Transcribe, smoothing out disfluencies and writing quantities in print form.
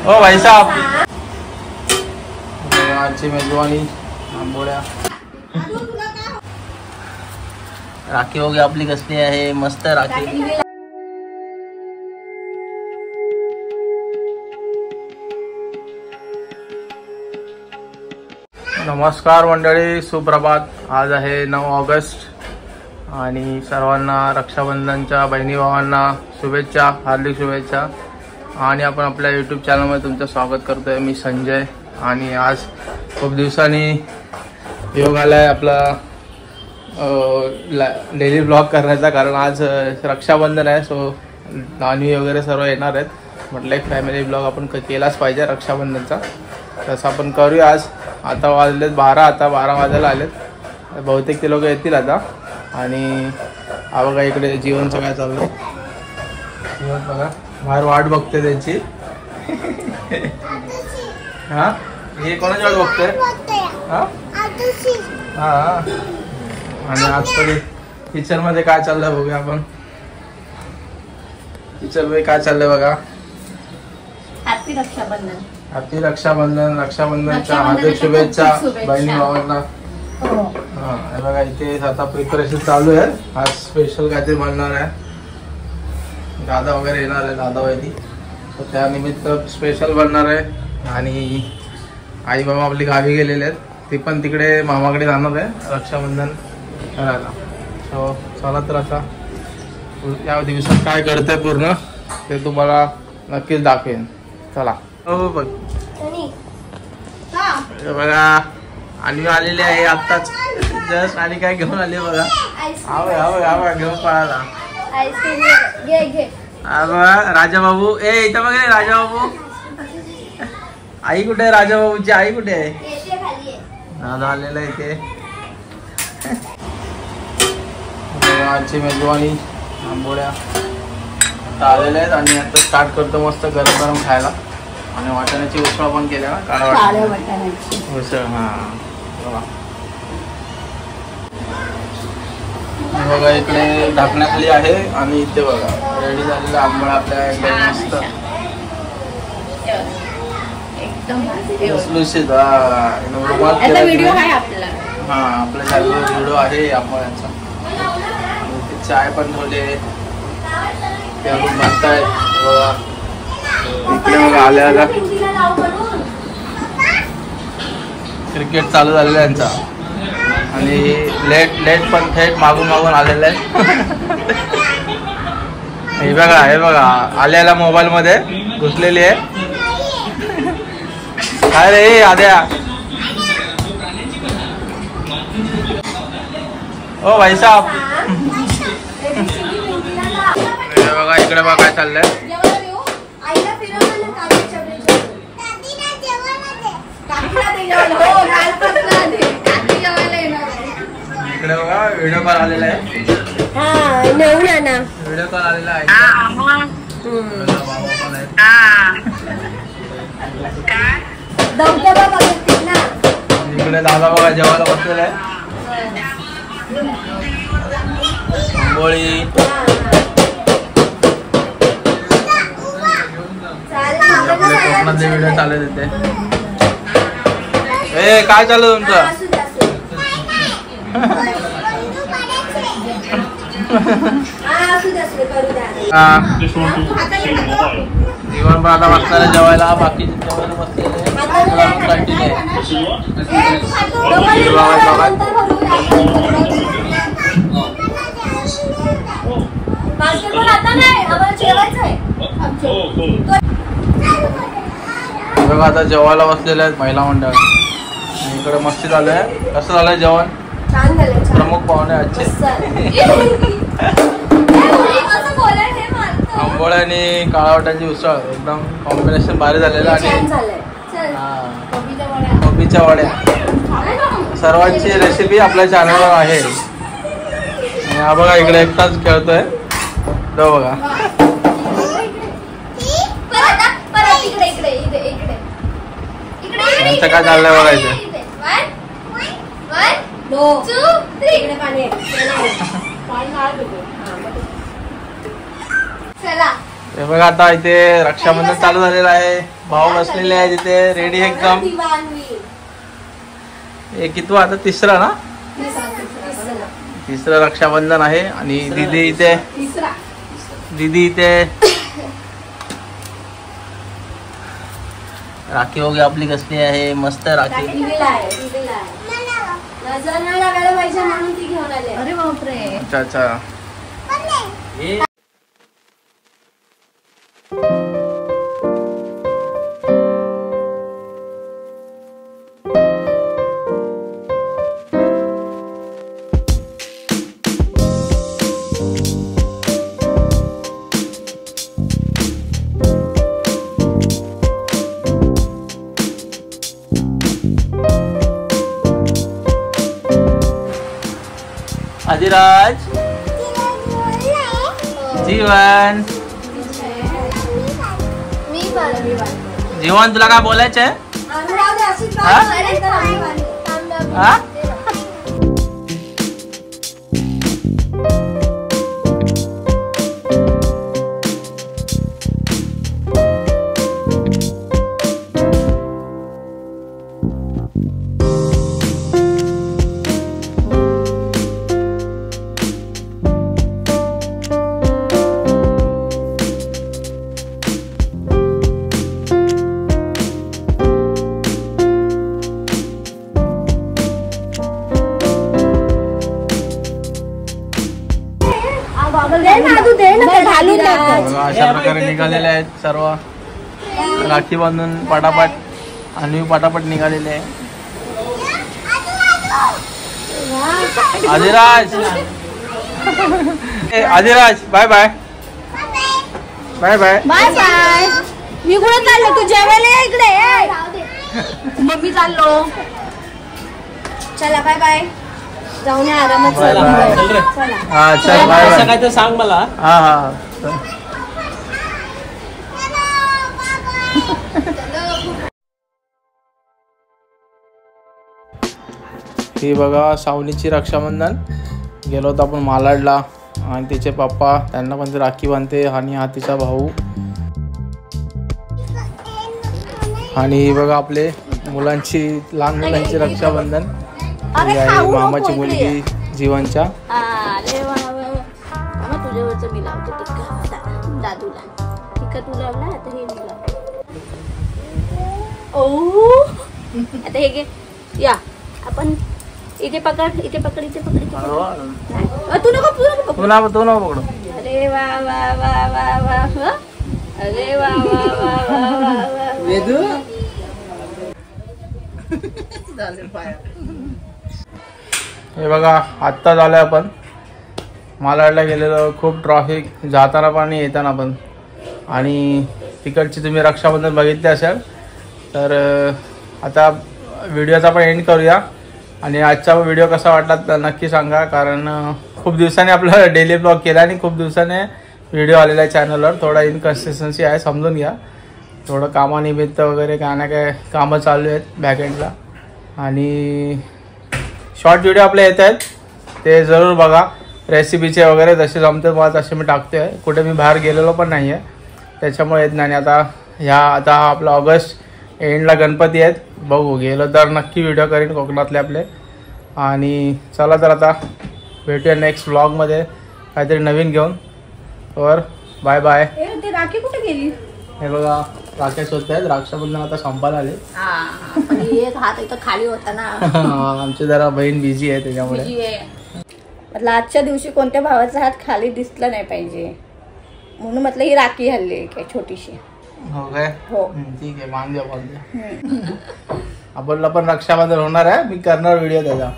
ओ भाई साहब, आजची मेजवानी आंबोळ्या. राखी वगैरे आपली कसली आहे, मस्त राखी. नमस्कार मंडळी, सुप्रभात. आज आहे 9 ऑगस्ट आणि सर्वांना रक्षाबंधनच्या बहिणी भावांना शुभेच्छा, हार्दिक शुभेच्छा. आणि आपण आपल्या यूट्यूब चॅनलमध्ये तुमचं स्वागत करतोय. मी संजय आणि आज खूप दिवसांनी योग आलाय आपला डेली ब्लॉग करण्याचा, कारण आज रक्षाबंधन आहे. सो नानी वगैरे सर्व येणार आहेत. म्हटलं एक फॅमिली ब्लॉग आपण केलाच पाहिजे रक्षाबंधनचा, तसं आपण करूया आज. आता वाजलेत 12, आता 12 वाजायला आलेत. बहुतेक ते लोक येतील आता. आणि हा बघा इकडे जीवनचं काय चाललंय. जीवन बघा बाहेर वाट बघते त्यांची. हा, हे कोणाची वाट बघतोय? हा हा. आणि आज तरी किचन मध्ये काय चाललंय बघूया आपण. किचन मध्ये काय चाललंय बघा. हॅपी रक्षाबंधन. हॅपी रक्षाबंधन. रक्षाबंधनच्या हार्दिक शुभेच्छा बहिणी भावांना. हा, हे बघा इथे आता प्रिपरेशन चालू आहे. आज स्पेशल काहीतरी बनणार आहे. दादा वगैरे येणार आहे, दादा वहिनी, तर त्यानिमित्त स्पेशल बनणार आहे. आणि आई बाबा आपली गावी गेलेले आहेत, ती पण तिकडे मामाकडे जाणार आहे रक्षाबंधन करायला. सो चला तर आता या दिवसात काय घडतंय पूर्ण ते तुम्हाला नक्कीच दाखवेन. चला. हो बघ बघा आणि आलेले आहे आत्ताच जस्ट. आणि काय घेऊन आले बघा. आव घेऊन पळाला. राजा बाबू. इथं बघ राजा बाबू. आई कुठे आहे? राजा बाबूची आई कुठे आहे? दादा आलेला इथे. आजची मेजवानी आंबोळ्या आता आलेल्या आहेत. आणि आता स्टार्ट करतो मस्त गरम गरम खायला. आणि वाटाण्याची उसळ पण केल्या ना, काळ्या वाटाण्याची उसळ. हा बघा बघा इकडे ढाकण्याखाली आहे. आणि इथे बघा रेडी झालेला आंबोळा आपल्या एकदम मस्त लुसलुसीत. हा आपल्या चॅनलवर व्हिडिओ आहे आंबोळ्यांचा. चाय पण ठेवले अजून बनतायत बघा. इकडे बघा आल्या आल्या क्रिकेट चालू झालेलं आहे यांचा. आणि लेट पण थेट मागून मागून आलेलं आहे. हे बघा आल्याला मोबाईल मध्ये घुसलेली आहे. काय रे आद्या. ओ भाई साहब. बघा इकडे बघा काय चाललंय. इकडे बघा व्हिडिओ कॉल आलेला आहे. व्हिडिओ कॉल आलेला आहे. इकडे दादा बघा जेवायला बसलेला आहे. आंबोळी आपले कोकणातले व्हिडिओ चालू आहेत तिथे. काय चालू तुमचं? जीवन पण आता बसणार आहे जेवायला. बाकीचे जेवायला बसलेले बघा. आता जेवायला बसलेले आहेत महिला मंडळ. इकडे मस्ती चालू आहे. कसं झालंय जेवण? प्रमुख पाहुणे आजचे. आंबोळ्या आणि काळा वाटाण्याची उसळ एकदम कॉम्बिनेशन भारी झालेलं. आणि कोबीच्या वड्या सर्वांची रेसिपी आपल्या चॅनलवर आहे. आणि हा बघा इकडे एकटाच खेळतोय तो बघा. यांचं काय चाललंय बघायचं. हे बघा आता इथे रक्षाबंधन चालू झालेलं आहे. भाऊ बसलेले आहे तिथे रेडी एकदम. हे कितवा आता तिसरा ना, तिसरं रक्षाबंधन आहे. आणि दीदी इथे, दीदी इथे राखी वगैरे आपली कसली आहे, मस्त राखी. अरे बापरे. अच्छा अच्छा. आदिराज, जीवन, जीवन तुला काय बोलायचं आहे? हा? अशा प्रकारे निघालेले आहेत सर्व राखी बांधून पटापट. आणि पटापट निघालेले आहे. Adiraj, Adiraj bye bye, bye bye, bye bye. मी कुठे चाललो? तू जेवायला इकडे. मम्मी चाललो. चला बाय बाय. जाऊन या आरामात. हा चल बाय बाय. काय तर सांग मला. हा हा. ही बघा सावनीची रक्षाबंधन. गेलो होतो आपण मालाडला आणि तिचे पप्पा त्यांना पण राखी बांधते. आणि हा तिचा भाऊ. आणि बघा आपले मुलांची, लहान मुलांची रक्षाबंधन. मामाची मुलगी जीवनच्या. तुझ्यावरच मी लावते टिक्का दादूला. टिक्का तू लावला आता हे मी लावते. ओ आता हे घे. या आपण इथे पकड, इथे पकड, इथे पकड. तू नको पकड. तू नको पकडू. अरे वा वा वा वा वा. अरे वा वा वा वा वा वेदू. हे बघा आत्ता झालं आपण मालाडला गेलेलो. खूप ट्रॉफिक, जाताना पण येताना पण. आणि तिकडची तुम्ही रक्षाबंधन बघितले असेल तर आता व्हिडिओचा आपण एंड करूया. आणि आजचा व्हिडिओ कसा वाटला तर नक्की सांगा. कारण खूप दिवसांनी आपला डेली ब्लॉग केला आणि खूप दिवसाने व्हिडिओ आलेला आहे चॅनलवर. थोडा इनकन्सिस्टन्सी आहे, समजून घ्या. थोडं कामानिमित्त वगैरे काय ना काय कामं चालू आहेत बॅकएंडला. आणि शॉर्ट व्हिडिओ आपले येत आहेत ते जरूर बघा. रेसिपीचे वगैरे जसे जमते मला तसे मी टाकते आहे. कुठे मी बाहेर गेलेलो पण नाही आहे त्याच्यामुळे येत नाही. आता आता हा आपला ऑगस्ट एंडला गणपती आहेत. बघू गेलो तर नक्की व्हिडिओ करीन कोकणातले आपले. आणि चला तर आता भेटूया नेक्स्ट व्लॉगमध्ये काहीतरी नवीन घेऊन. तर बाय बाय. ते राखी कुठे गेली? हे बघा राख्या शोधत आहेत. रक्षाबंधन आता संपायला आले. एक हात इथं खाली होता ना. आमची जरा बहीण बिझी आहे त्याच्यामुळे. म्हटलं आजच्या दिवशी कोणत्या भावाचा हात खाली दिसला नाही पाहिजे म्हणून म्हटलं ही राखी हल्ली काय छोटीशी. हो काय? हो ठीक आहे. बांधूया. आपल्याला पण रक्षाबंधन होणार आहे. मी करणार व्हिडिओ त्याचा.